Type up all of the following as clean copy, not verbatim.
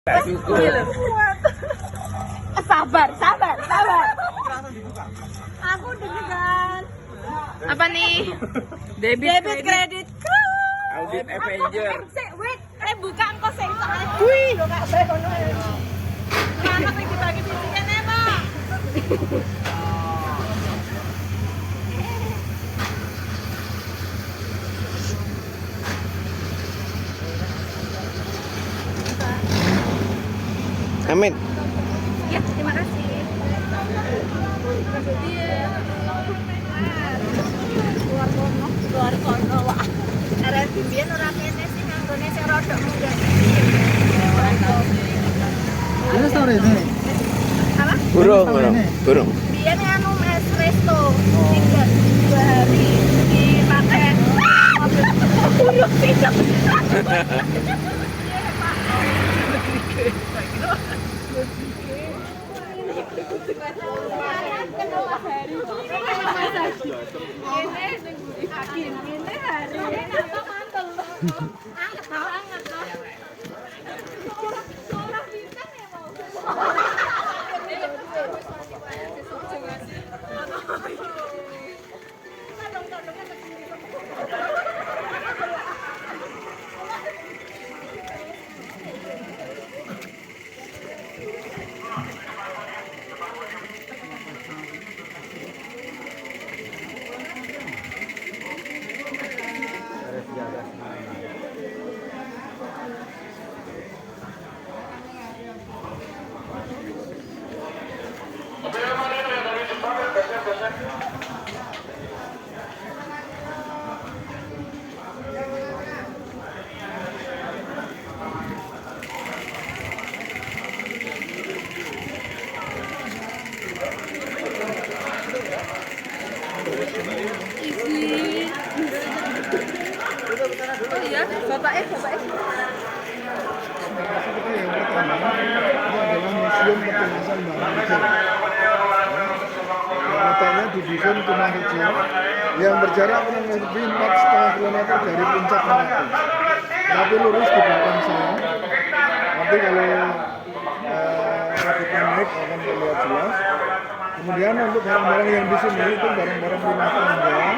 Sabar. Aku deg-degan. Apa nih? Debit kredit. Audit Avenger. Wait, buka engko sing soalnya. Wih, yo gak saya ngono. Mana sing dibagi biji kene, Pak? Amin. Ya, terima kasih. Luar kono, Wak. Arek biyen ora kene sih nganggone sing rodok munggah. Ini sore ini. Apa? Burung. Biyen anu es resto. 2 hari dipakai mobil. Uyuh tidak. Oh iya, bapaknya. Kita yang pertama ini adalah Museum Petilasan Bangladesh. Letaknya di Dusun Tumarejo yang berjarak kurang lebih 4,5 km dari puncak Merapi. Tapi lurus di belakang saya. Nanti kalau rakitnya naik akan terlihat jelas. Kemudian untuk barang-barang yang di sini itu barang-barang rumah tangga,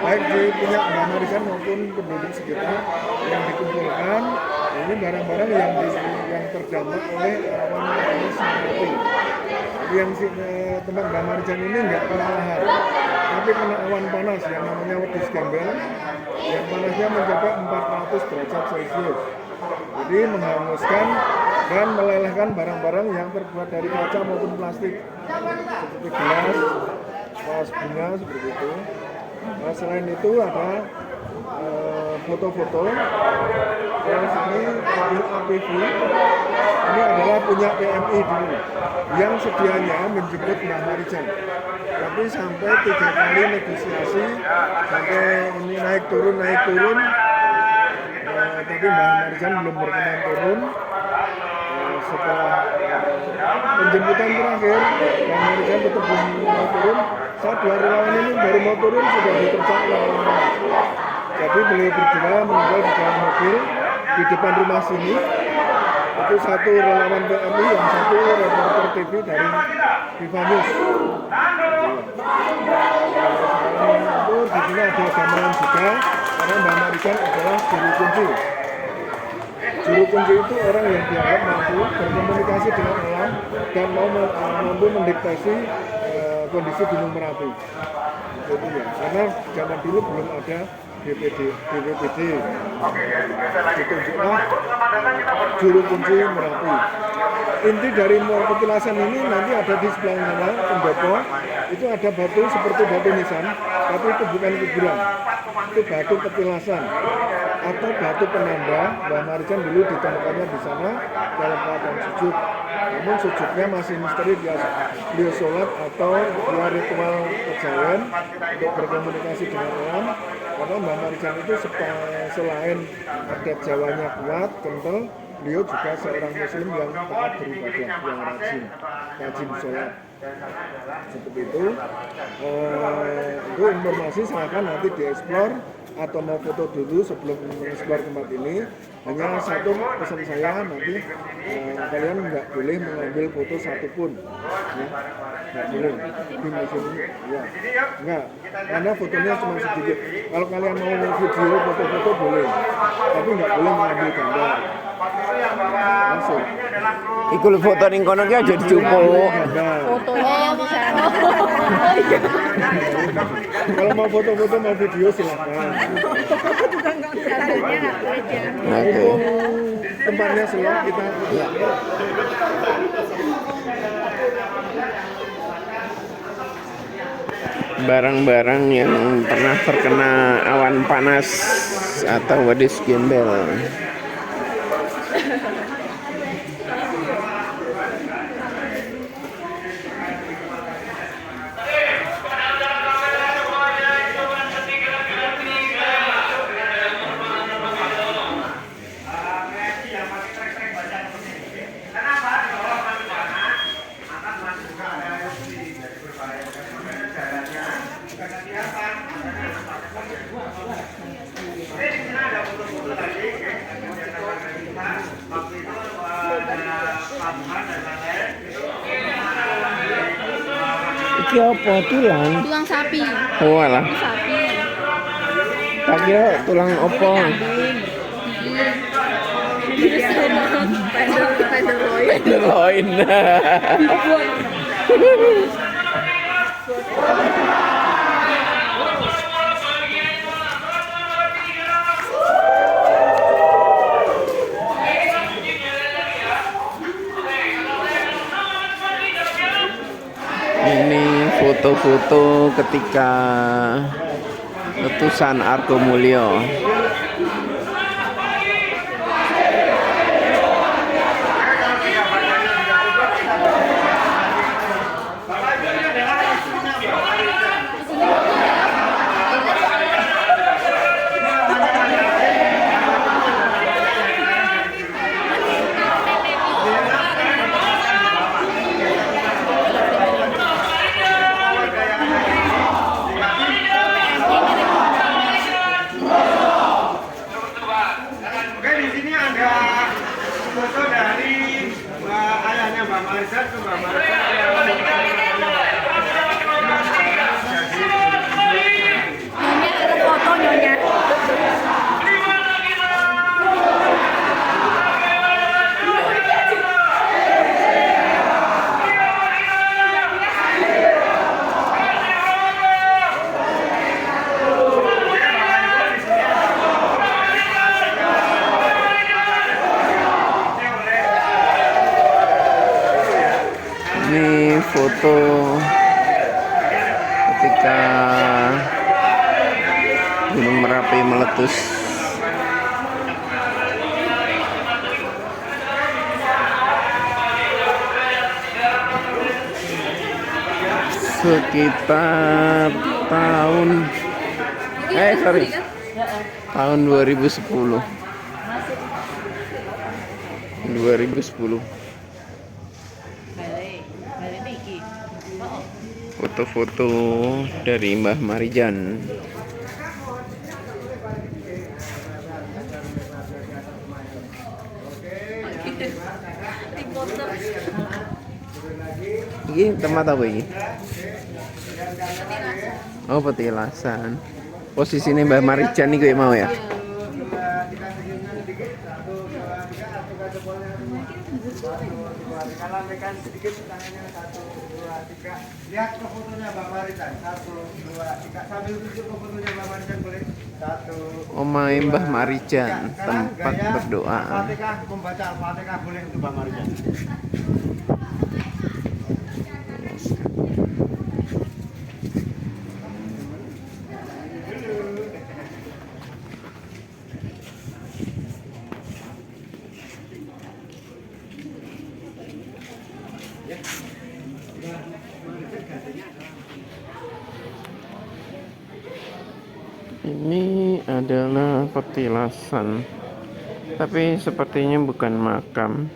baik di punya Mbak Marican maupun penduduk sekitar yang dikumpulkan. Ini barang-barang yang terdampak oleh awan panas Merapi. Jadi yang tempat Mbak Marican ini nggak kena lahar, tapi kena awan panas yang namanya wedus gembel, yang panasnya mencapai 400 derajat Celcius. Jadi menghanguskan dan melelehkan barang-barang yang terbuat dari kaca maupun plastik, seperti gelas, vas bunga seperti itu. Nah, selain itu ada foto-foto. Terus ini mobil APV. Ini adalah punya PMI dulu, yang sedianya menjemput Mbak Marican. Tapi sampai 3 kali negosiasi, sampai ini naik turun. Tapi Mbak Marican belum berkenan turun. Setelah penjemputan terakhir, Mbak Marican tetap belum mau turun. Saat 2 relawan ini baru mau turun sudah diterjang relawan. Jadi beliau berdua meninggal di dalam mobil di depan rumah sini. Itu satu relawan PMI, yang satu reporter TV dari Viva News. Itu di sini ada gamelan juga, karena Mbak Marican adalah juru kunci. Juru kunci itu orang yang dianggap mampu berkomunikasi dengan alam dan mampu mendiktasi kondisi Gunung Merapi. Jadi ya, karena zaman dulu belum ada BPBD. Ditunjuklah juru kunci Merapi. Inti dari petilasan ini nanti ada di sebelah sana, pendopo. Itu ada batu seperti batu nisan, tapi itu bukan kuburan. Itu batu petilasan atau batu penanda. Mbak Marican dulu ditemukannya di sana dalam keadaan sujud. Namun sujudnya masih misteri, beliau sholat atau dia ritual kejawen untuk berkomunikasi dengan alam. Karena Mbak Marican itu selain adat Jawanya kuat, kental, beliau juga seorang muslim yang taat beribadah, yang rajin sholat. Seperti itu informasi silahkan nanti dieksplor atau mau foto dulu sebelum mengeksplor tempat ini, hanya satu pesan saya nanti kalian nggak boleh mengambil foto satupun, ya. Nggak boleh di museum ini, ya nggak, karena fotonya cuma sedikit. Kalau kalian mau video foto-foto boleh, tapi nggak boleh mengambil gambar langsung. Iku lho foto ning kono ki aja dicupuk. Gambar. Fotonya yang di sana. Kalau mau foto-foto mau video silahkan. Oke. Tempatnya selok kita. Ya. Barang-barang yang pernah terkena awan panas atau wedus gembel. Iki apa tulang? Tulang sapi. Oh alah, Sapi. tak kira tulang opo. Tenderloin. Ini foto-foto ketika letusan Argomulyo. Oke, di sini ada foto dari ayahnya Mbak Marisa ke Mbak Marisa. Nyonya ada foto nyonya. Ini foto ketika Gunung Merapi meletus. Sekitar tahun tahun 2010. 2010. Foto-foto dari Mbah Marijan. Ini tempat apa ini? Oh, petilasan. Posisinya Mbah Marijan nih gue mau ya. Lambaikan sedikit tangannya 1, 2, 3. Lihat ke fotonya Mbak Marisan 1, 2, 3. Sambil tunjuk ke fotonya Mbak Marisan boleh 1. Omai Mbah Marijan, Sekarang tempat gaya berdoa. Al-Fatihah, membaca Al-Fatihah boleh untuk Mbak Marisan. Ini adalah petilasan, tapi sepertinya bukan makam.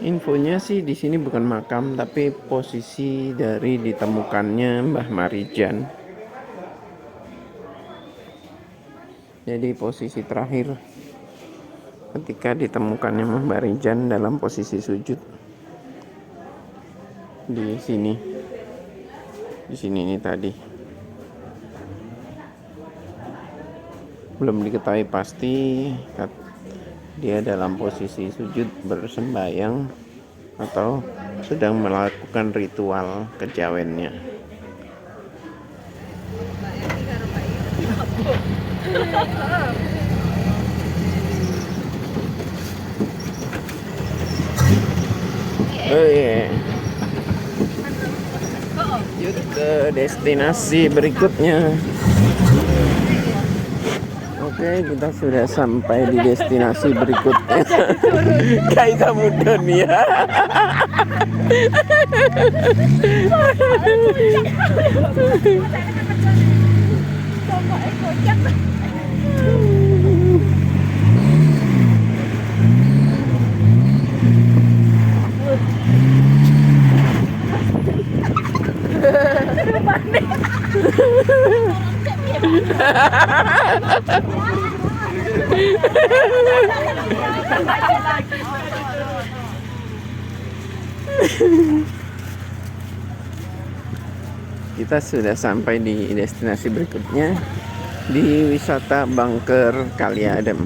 Infonya sih di sini bukan makam, tapi posisi dari ditemukannya Mbah Marijan. Jadi posisi terakhir ketika ditemukannya Mbah Marijan dalam posisi sujud di sini. Di sini ini tadi. Belum diketahui pasti dia dalam posisi sujud bersembayang atau sedang melakukan ritual kejawennya. Oh iya. Yuk ke destinasi berikutnya. Oke, kita sudah sampai di destinasi berikutnya. Kaita Mudonia. Kita sudah sampai di destinasi berikutnya, di wisata Bangker Kali Adem.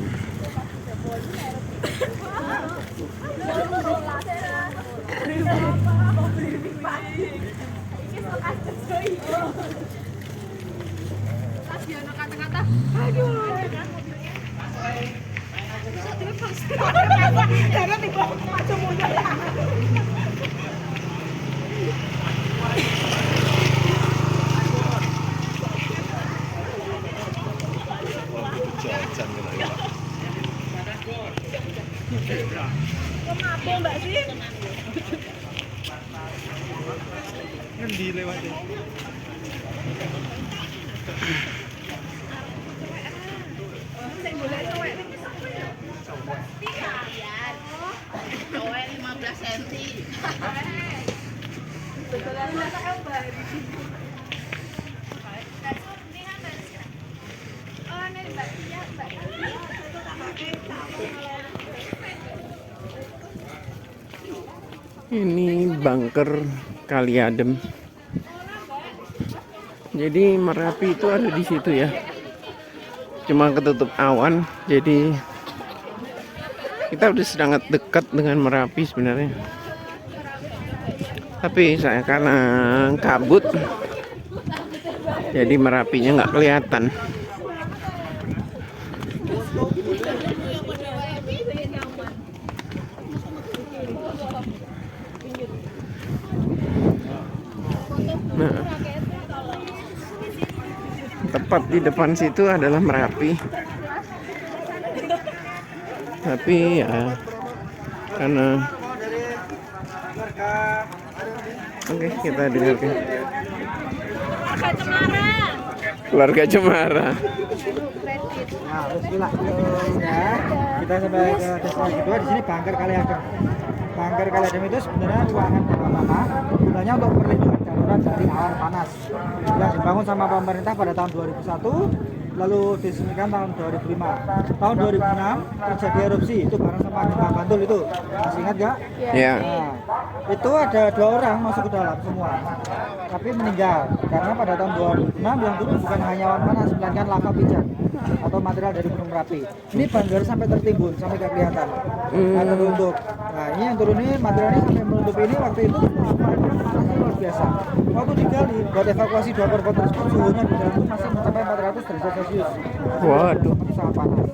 Kenapa Mbak sih? Ngendi lewatnya? Cowok 15 cm. Ini Bangker Kali Adem. Jadi Merapi itu ada di situ ya. Cuma ketutup awan, jadi kita udah sangat dekat dengan Merapi sebenarnya. Tapi saya karena kabut, jadi Merapinya nggak kelihatan. Nah, tepat di depan situ adalah Merapi. Tapi ya karena oke, kita dengarkan. Keluarga Cemara. Nah, bismillah. Ya, kita sampai ke destinasi kedua. Di sini Bangker Kali Adem. Bangker Kali Adem itu sebenarnya ruangan pertama, gunanya untuk perlindungan darurat dari awan panas yang dibangun sama pemerintah pada tahun 2001, lalu diresmikan tahun 2005. Tahun 2006 terjadi erupsi, itu bareng sama gempa Bantul itu. Masih ingat nggak? Ya. Nah, itu ada 2 orang masuk ke dalam semua, tapi meninggal karena pada tahun 2006 yang turun bukan hanya awan panas, melainkan lava pijar atau material dari Gunung Merapi. Ini Bangker sampai tertimbun, sampai nggak kelihatan. Nah, tertutup. Nah, ini yang turun ini materialnya sampai menutup ini. Waktu itu panasnya luar biasa. Waktu digali buat evakuasi 2 korban tersebut, suhunya di dalam itu masih mencapai 400 derajat Celcius. Waduh. Masih sangat panas.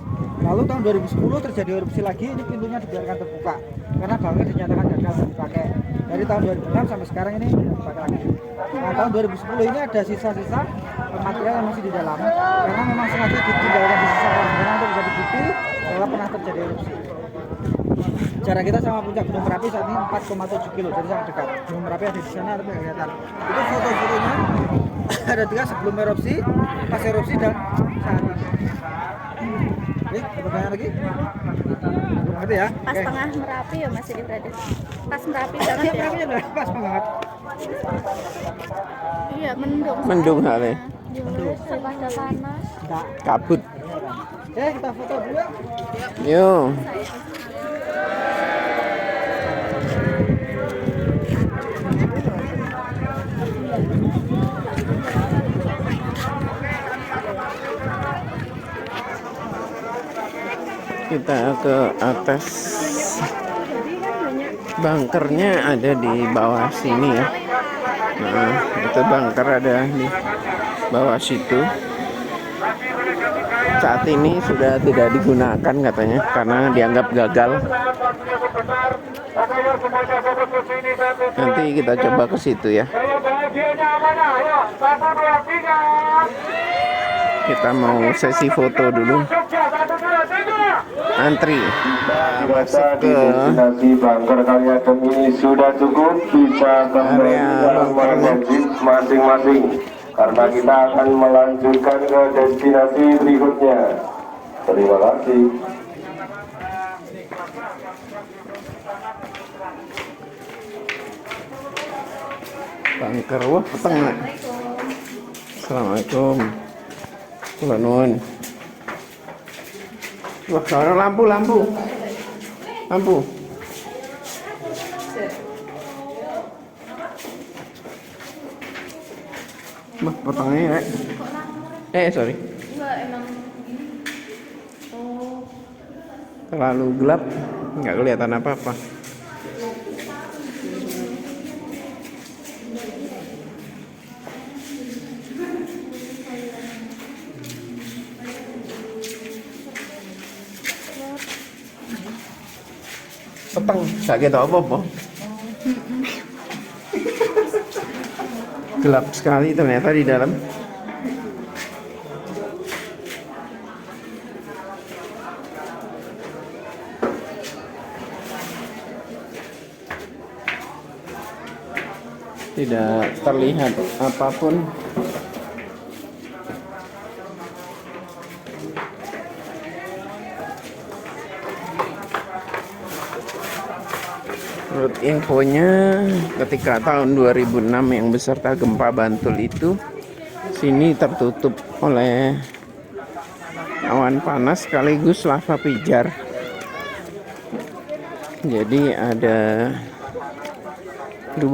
Lalu tahun 2010 terjadi erupsi lagi, ini pintunya dibiarkan terbuka karena Bangker dinyatakan gagal dipakai. Dari tahun 2006 sampai sekarang ini dipakai lagi. Nah, tahun 2010 ini ada sisa-sisa material yang masih di dalam karena memang sengaja ditinggalkan di sisa karena untuk bisa dibukti bahwa pernah terjadi erupsi. Jarak kita sama puncak Gunung Merapi saat ini 4,7 kilo, jadi sangat dekat. Gunung Merapi ada di sana tapi nggak kelihatan. Itu foto-fotonya ada 3 sebelum erupsi, pas erupsi dan saat ini. Oke, pertanyaan lagi? Ngerti ya? Pas Oke. tengah Merapi ya Mas ini berarti. Pas Merapi banget Iya, ya. Merapinya udah pas banget. Iya, mendung. Mendung kali. Daripada panas. Enggak. Kabut. Kita foto dulu. Yuk. Kita ke atas. Bunkernya ada di bawah sini ya. Nah, itu bunker ada di bawah situ. Saat ini sudah tidak digunakan katanya karena dianggap gagal. Nanti kita coba ke situ ya. Kita mau sesi foto dulu. Antri. Masuk ke destinasi Bangker Kaliadem ini sudah cukup, bisa kembali dalam wajib masing-masing karena kita akan melanjutkan ke destinasi berikutnya. Terima kasih. Bangker. Wah, peteng. Assalamualaikum. Kula nuwun. Wah, sono lampu. Wah, petengnya ya. Sorry. Terlalu gelap, nggak kelihatan apa-apa. Peteng, gak gitu apa-apa. Gelap sekali ternyata di dalam. Tidak terlihat apapun. Menurut infonya, ketika tahun 2006 yang beserta gempa Bantul itu, sini tertutup oleh awan panas sekaligus lava pijar. Jadi ada 2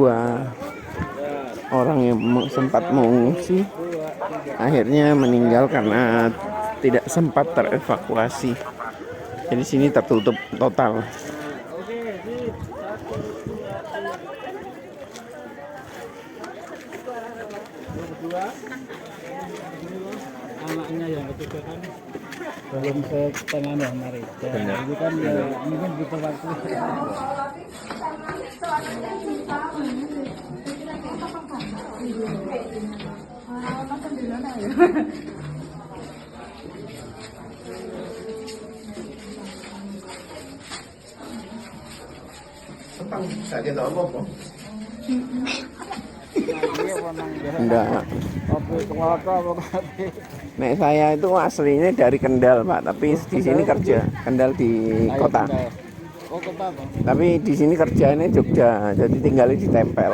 orang yang sempat mengungsi, akhirnya meninggal karena tidak sempat terevakuasi. Jadi sini tertutup total. Anaknya yang ketiga kan belum setengah hari. Jadi kan ya mungkin butuh waktu. Sakit apa? Enggak. Nek saya itu aslinya dari Kendal, Pak, tapi di sini kerja. Kendal di kota. Oh, kota apa? Tapi di sini kerjanya Jogja, jadi tinggalnya di Tempel.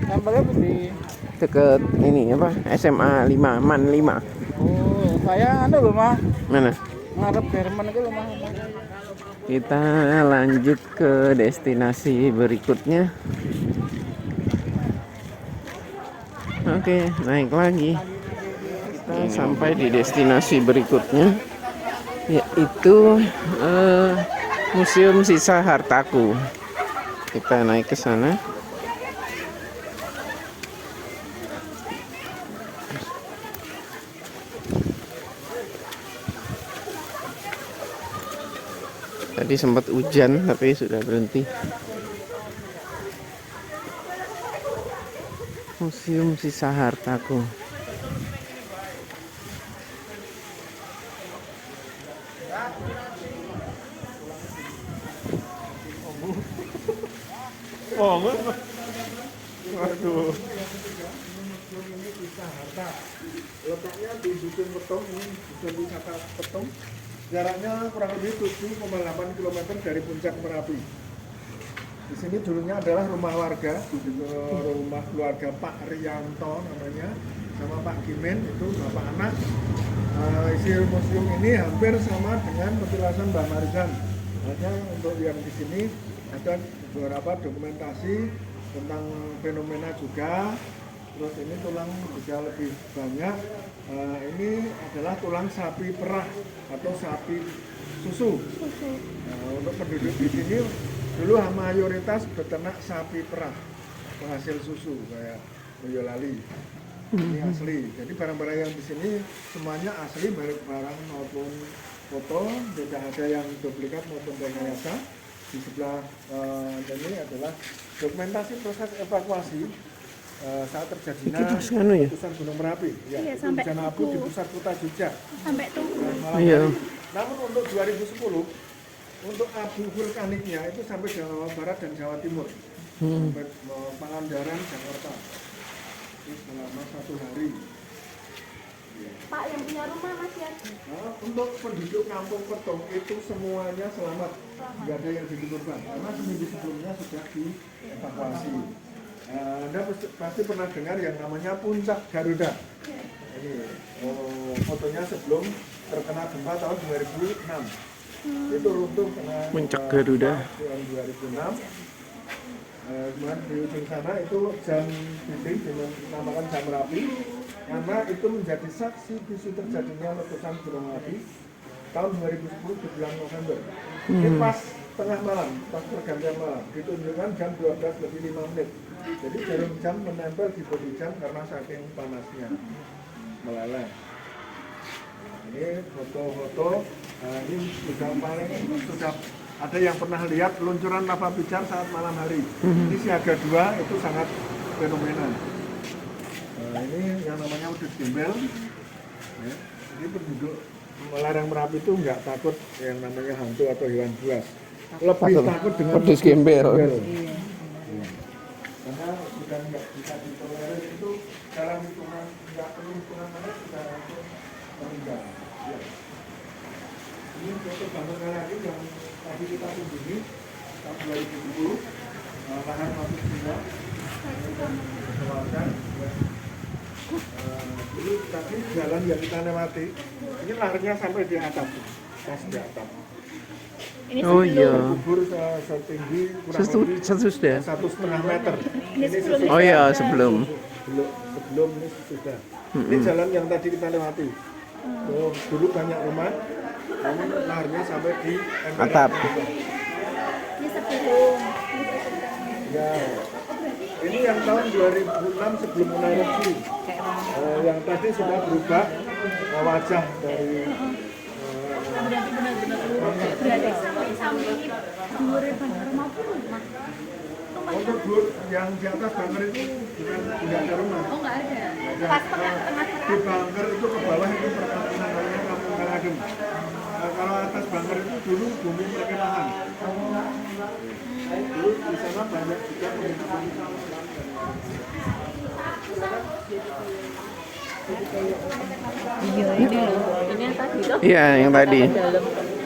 Tempelnya di Deket ini apa? SMA 5, MAN 5. Oh, saya anu loh, Mah. Mana? Ngarep Jerman itu loh, Mah. Kita lanjut ke destinasi berikutnya. Oke, naik lagi. Kita sampai di destinasi berikutnya, yaitu Museum Sisa Hartaku. Kita naik ke sana. Tadi sempat hujan tapi sudah berhenti. Museum Sisa Hartaku. Waduh. Letaknya di Dusun Petong ini, Dusun Wisata Petong. Jaraknya kurang lebih 7,8 km dari puncak Merapi. Di sini dulunya adalah rumah warga, rumah keluarga Pak Rianto namanya, sama Pak Gimen, itu bapak anak. Isi museum ini hampir sama dengan petilasan Mbah Marizan. Hanya untuk yang di sini ada beberapa dokumentasi tentang fenomena juga. Terus ini tulang juga lebih banyak. Ini adalah tulang sapi perah atau sapi susu. Untuk penduduk di sini dulu mayoritas beternak sapi perah, penghasil susu kayak Boyolali. Ini asli. Jadi barang-barang yang di sini semuanya asli, baik barang maupun foto, tidak ada yang duplikat maupun rekayasa. Di sebelah ini adalah dokumentasi proses evakuasi saat terjadinya letusan Gunung Merapi. Iya, itu sampai bencana abu di pusat kota Jogja. Sampai tuh. Iya. Namun untuk 2010, untuk abu vulkaniknya itu sampai Jawa Barat dan Jawa Timur, sampai Pangandaran, Jakarta. Itu selama 1 hari. Pak yang punya rumah masih ada. Nah, untuk penduduk Kampung Petung itu semuanya selamat, nggak ada yang jadi korban karena seminggu sebelumnya sudah dievakuasi. Anda pasti pernah dengar yang namanya Puncak Garuda. Ini fotonya sebelum terkena gempa tahun 2006. Itu runtuh kena Puncak Garuda tahun 2006. Kemudian di ujung sana itu jam dinding dinamakan jam Merapi karena itu menjadi saksi bisu terjadinya letusan Gunung Merapi tahun 2010 di bulan November. Ini pas tengah malam, pas pergantian malam, ditunjukkan jam 12:05. Jadi jarum jam menempel di bodi jam karena saking panasnya meleleh. Ini foto-foto, ini sudah ada yang pernah lihat luncuran lava pijar saat malam hari. Ini siaga 2 itu sangat fenomenal. Ini yang namanya udut gembel. Ya, ini penduduk lereng Merapi itu nggak takut yang namanya hantu atau hewan buas. Lebih takut dengan udus gembel. Ya. Karena sudah nggak bisa ditolerir itu dalam hitungan nggak perlu hitungan menit sudah langsung meninggal. Ya. Ini foto gambar lagi yang tadi kita kunjungi tahun 2010, lahan masuk semua, keluarkan. Dulu tadi jalan yang kita lewati, ini lahirnya sampai di atap, pas di atap. Ini Oh iya. Kubur setinggi kurang lebih Sudah. 1,5 meter. Ini sebelum. Oh iya, sebelum. Sebelum ini sudah. Ini jalan yang tadi kita lewati. Dulu banyak rumah, namun lahirnya sampai di Atap. Ini sebelum. Ya. Ini yang tahun 2006 sebelum mulai erupsi. Yang tadi sudah berubah wajah dari Berarti benar-benar berarti sampai ini dure Bandar maupun rumah. untuk bur yang di atas banker itu bukan tidak ada rumah. Oh nggak ada. Ada. Pas tengah-tengah Di banker itu ke bawah itu perkampungan namanya Kampung Kalagem. Kalau atas banker itu dulu bumi perkemahan. Dulu di sana banyak juga penginapan. Iya ini loh. Ini yang tadi loh. Iya, yang tadi.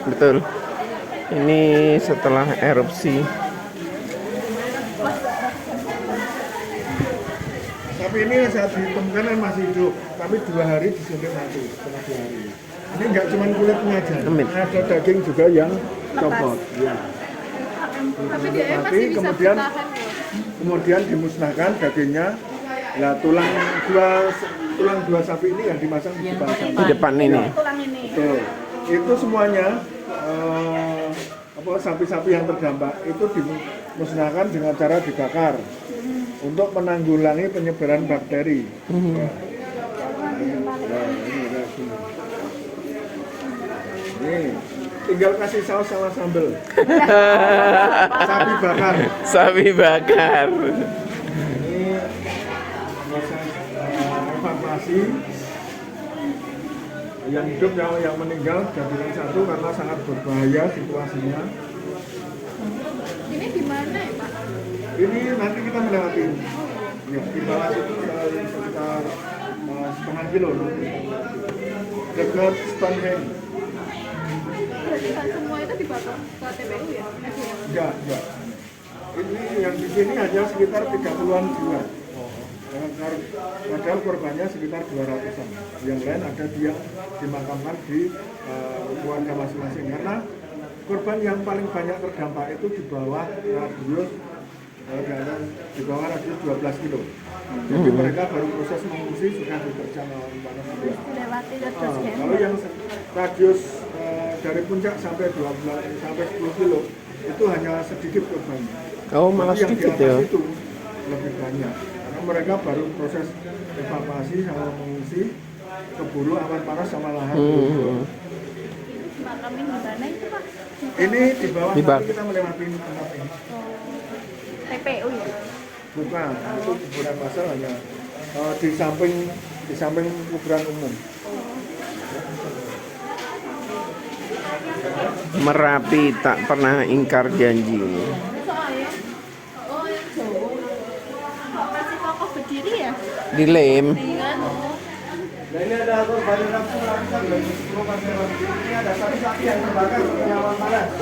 Betul. Ini setelah erupsi. Tapi ini saat ditemukan kan masih hidup, tapi 2 hari disuntik mati, setelah 2 hari. Ini nggak cuma kulitnya aja, ada daging juga yang copot. Ya. Tapi dia Mati, masih bisa kemudian bertahan loh. kemudian dimusnahkan dagingnya. Nah, tulang dua sapi ini yang dimasang di depan sapi. Di depan ini. Tulang ini. Betul. Itu semuanya sapi-sapi yang terdampak itu dimusnahkan dengan cara dibakar untuk menanggulangi penyebaran bakteri. Ya. Ini tinggal kasih saus sama sambal. Sapi bakar. Sapi bakar. Ini proses evakuasi. Yang hidup yang meninggal jadikan satu karena sangat berbahaya situasinya. Ini di mana ya Pak? Ini nanti kita melewati. Ya, di bawah itu sekitar setengah kilo nanti. Dekat Stonehenge. gratisan semua itu dibakar ke TPU ya? Enggak. Ini yang di sini hanya sekitar 30-an jiwa. Padahal korbannya sekitar 200-an. Yang lain ada yang dimakamkan di keluarga masing-masing. Karena korban yang paling banyak terdampak itu di bawah radius 12 kilo. Jadi mereka baru proses mengungsi sudah diterjang awan panas juga. Dilewati terus ya? Kalau yang radius dari puncak sampai 10 kilo itu hanya sedikit korbannya. Oh, malah Tapi yang sedikit di atas ya. itu lebih banyak. Karena mereka baru proses evakuasi sama mengungsi keburu awan panas sama lahar. Makamin di mana itu Pak? Ini di bawah Di bawah. nanti kita melewati tempat ini. TPU ya? Bukan, itu kuburan massal hanya di samping kuburan umum. Merapi tak pernah ingkar janji. Soalnya, oh yang jauh. Masih kokoh berdiri ya? Dilem. Dengan Nah ini ada korban yang langsung ini ada sapi-sapi yang terbakar dengan awan panas.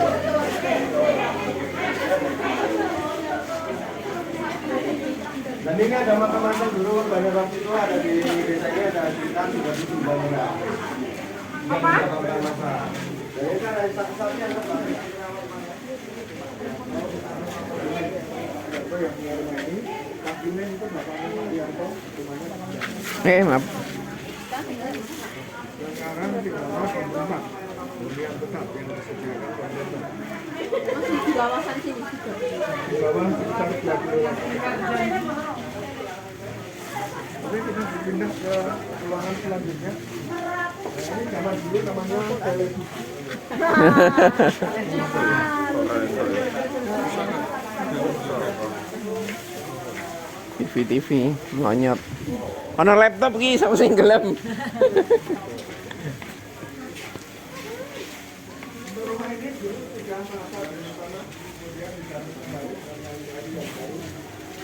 Dan ini ada makam-makam dulu banyak waktu itu ada di desa ini ada sekitar 37 bangunan. Apa? Dan ini ada sapi-sapi yang terbakar. Yang punya rumah ini, kakinya itu bapaknya Pak Rianto, rumahnya Maaf. sekarang tinggalnya pemerintah hunian tetap yang disediakan pemerintah masih di kawasan sini juga. di bawah sekitar 2 kilo. Tapi kita dipindah ke ruangan selanjutnya. Nah, ini kamar dulu namanya televisi. TV monyet. Ono laptop ki sama sing gelem. Rumah ini dulu tiga masa dari sana, kemudian diganti kembali dengan yang baru.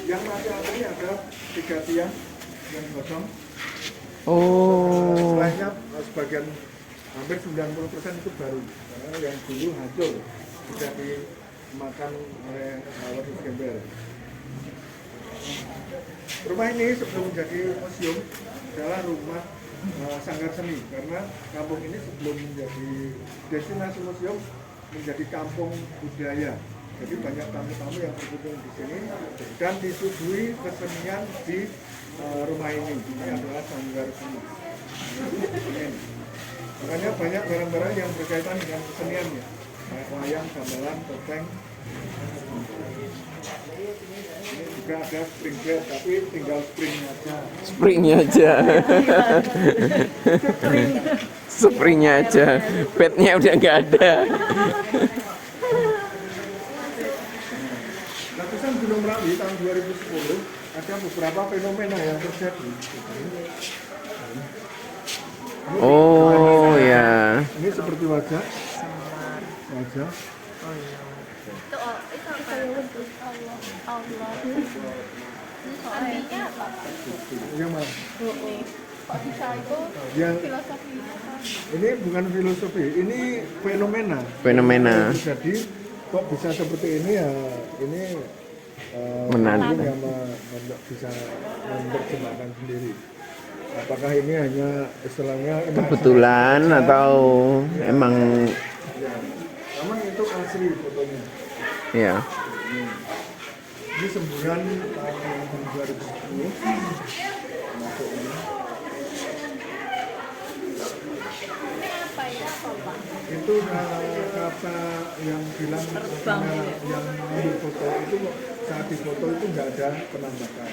Yang masih ada ini ada 3 tiang yang kosong. Oh. Selainnya sebagian hampir 90% itu baru. Karena yang dulu hancur sudah dimakan oleh waduk gembel. Rumah ini sebelum menjadi museum adalah rumah sanggar seni karena kampung ini sebelum menjadi destinasi museum menjadi kampung budaya. Jadi banyak tamu-tamu yang berkunjung di sini dan disuguhi kesenian di rumah ini. Ini adalah sanggar seni. Makanya banyak barang-barang yang berkaitan dengan kesenian ya, kayak wayang, gamelan, topeng. Ini juga ada spring bed, tapi tinggal springnya aja. Springnya aja. Springnya aja. Bednya udah nggak ada. Letusan Gunung Merapi tahun 2010 ada beberapa fenomena yang terjadi. Oh ya. Ini seperti wajah. Itu Allah. Artinya apa? Yang mana? Kok bisa itu Yang filosofi? ini bukan filosofi, ini fenomena. Fenomena. Jadi kok bisa seperti ini ya? Ini Menarik. yang bisa menerjemahkan sendiri. Apakah ini hanya istilahnya Kebetulan atau emang Ya. Namun itu asli fotonya. ya. Ini semburan tahun 2010. Masuk ini. Ini apa ya, Pak? Itu kata yang bilang yang ambil foto itu saat difoto itu nggak ada penampakan.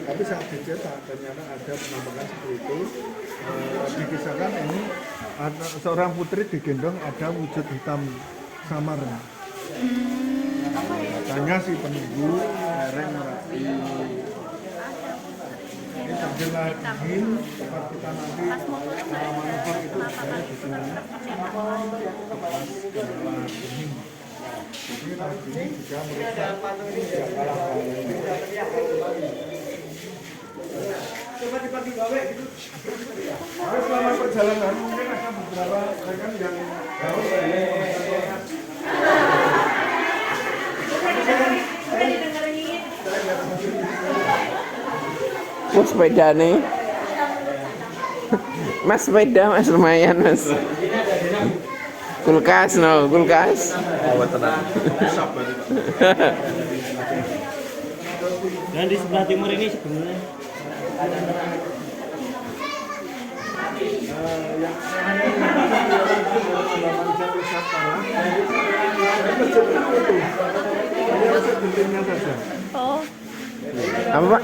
Tapi saat dicetak ternyata ada penampakan seperti itu. Dikisahkan ini seorang putri digendong ada wujud hitam samar. Katanya si penunggu lereng Merapi. Ini sambil lagi tempat kita nanti manuver itu sebenarnya di sini. Kepas Kepala Bening. Jadi tadi ini juga merusak tidak kalah coba dibagi gawe gitu. Selama perjalanan mungkin ada beberapa rekan yang tahu Wah, sepeda nih. Mas sepeda mas lumayan mas. Kulkas no, kulkas. Dan di sebelah timur ini sebenarnya Oh, Apa pak?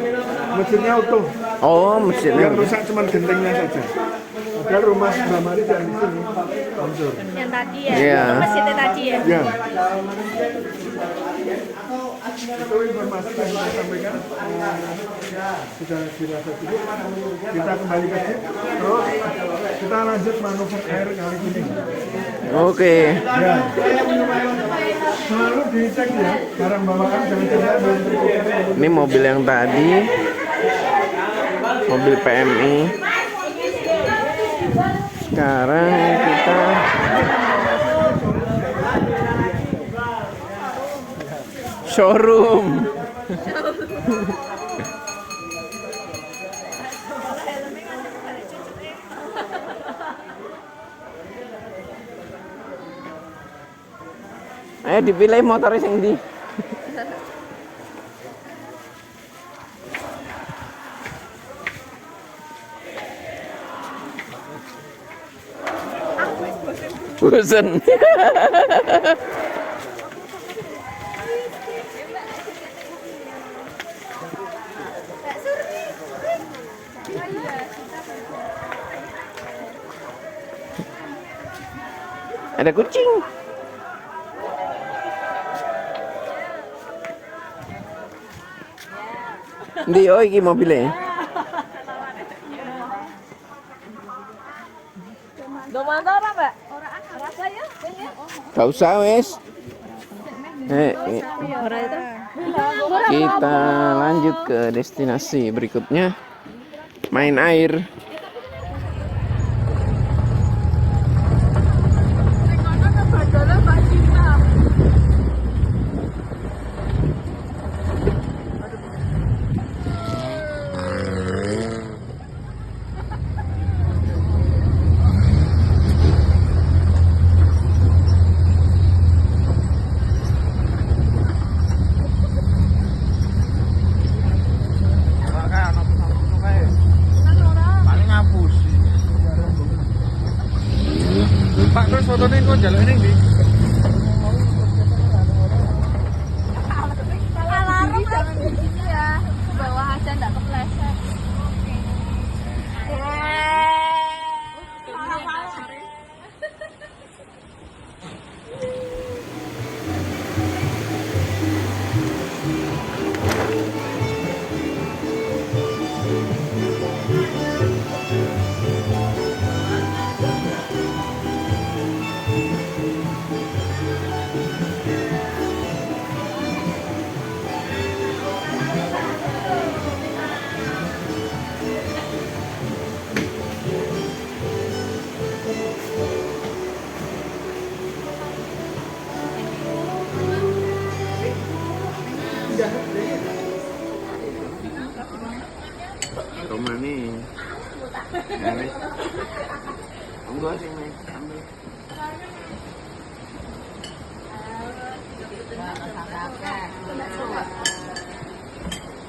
Masjidnya utuh, Oh masjidnya. yang rusak cuma gentengnya saja. Padahal rumah Mbak Mari yang di sini hancur. yang tadi ya? Iya. Masjidnya tadi ya? Ya. Itu informasi yang saya sampaikan sudah dirasa cukup. Kita kembali ke sini, terus kita lanjut manuver air kali ini. Oke. Ya. Selalu dicek ya, barang bawaan jangan-jangan belum terbuka. Ini mobil yang tadi, mobil PMI. Sekarang kita showroom. Ayo dipilih motornya sing di. Bosen. Ada kucing. Ndi oh iki mobilnya. Do motor apa, Mbak? Rasa ya? Gak usah wes. Kita lanjut ke destinasi berikutnya. Main air. Pak, terus fotonya kok jalan ini di? Alarm jangan di sini ya. Di bawah aja enggak kepleset. Rumah nih. Enggak sih, Mas. Ambil.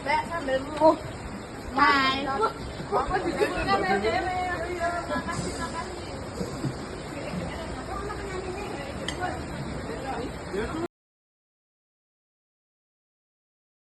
Mbak sambil mu. Nah, aku juga